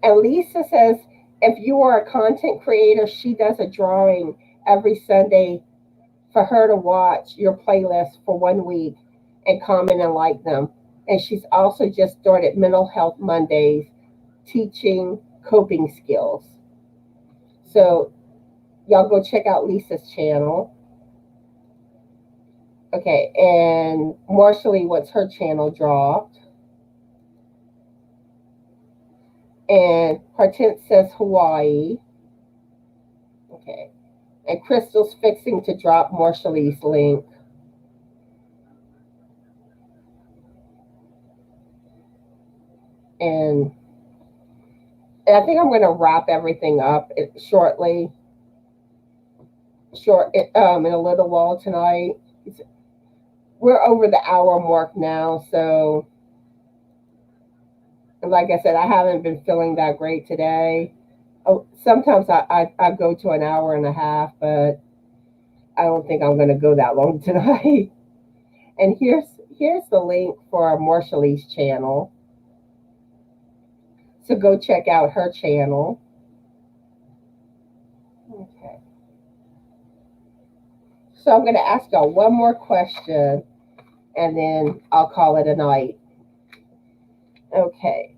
And Lisa says, if you are a content creator, she does a drawing every Sunday for her to watch your playlist for 1 week and comment and like them. And she's also just started Mental Health Mondays, teaching coping skills. So y'all go check out Lisa's channel. Okay, and Marshall, what's her channel dropped? And Hortense says Hawaii. Okay. And Crystal's fixing to drop Marshall's link. And I think I'm going to wrap everything up shortly. In a little while tonight. We're over the hour mark now, so like I said, I haven't been feeling that great today. Sometimes I go to an hour and a half, but I don't think I'm going to go that long tonight. And here's the link for Marshall's channel. So go check out her channel. Okay. So I'm going to ask y'all one more question, and then I'll call it a night. Okay.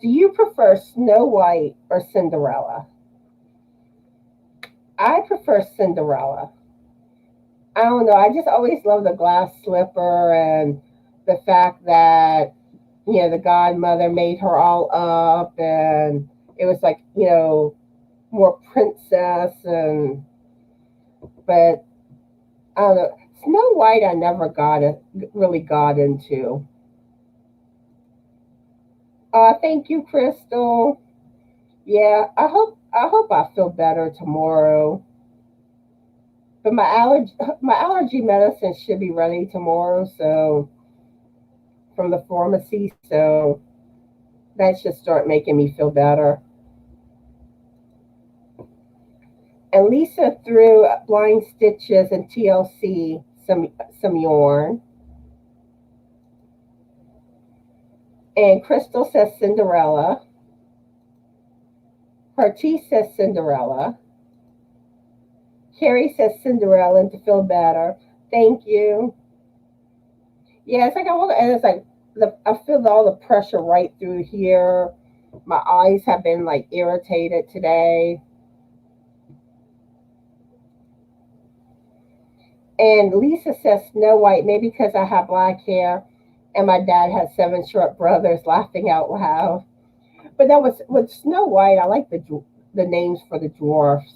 Do you prefer Snow White or Cinderella? I prefer Cinderella. I don't know. I just always love the glass slipper and the fact that, the godmother made her all up, and it was like, more princess, but I don't know. Snow White I never really got into. Thank you, Crystal. Yeah, I hope I feel better tomorrow. But my allergy medicine should be ready tomorrow, so from the pharmacy, so that should start making me feel better. And Lisa threw blind stitches and TLC some yarn. And Crystal says Cinderella. Parti says Cinderella. Carrie says Cinderella and to feel better. Thank you. Yeah, it's like I walk and it's like I feel all the pressure right through here. My eyes have been like irritated today. And Lisa says Snow White, maybe because I have black hair and my dad has seven short brothers, laughing out loud. But that was with Snow White. I like the names for the dwarfs.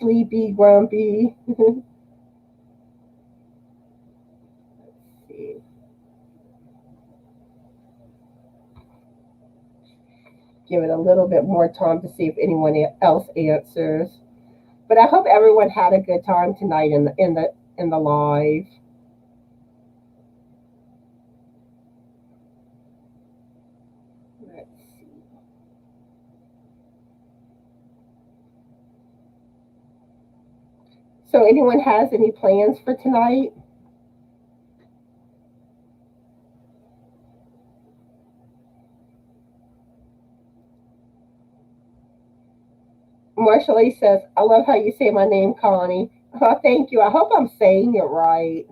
Sleepy, Grumpy. Let's see. Give it a little bit more time to see if anyone else answers. But I hope everyone had a good time tonight in the live. Let's see. So anyone has any plans for tonight? Marshall Lee says, I love how you say my name, Connie. Oh, thank you. I hope I'm saying it right.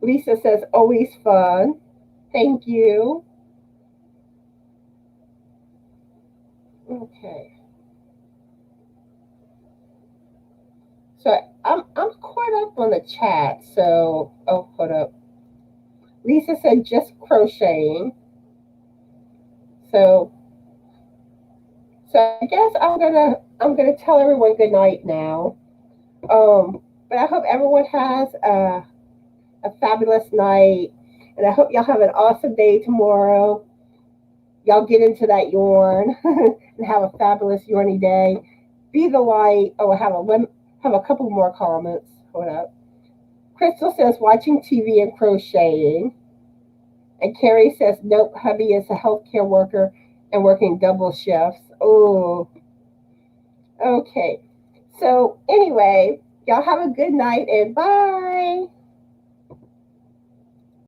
Lisa says, always fun. Thank you. Okay. So I'm caught up on the chat. So hold up. Lisa said just crocheting. So I guess I'm gonna tell everyone good night now. But I hope everyone has a fabulous night, and I hope y'all have an awesome day tomorrow. Y'all get into that yarn and have a fabulous yarny day. Be the light. Oh, I have a couple more comments. Hold up. Crystal says watching TV and crocheting. And Carrie says, nope, hubby is a healthcare worker and working double shifts. Oh, okay. So, anyway, y'all have a good night and bye.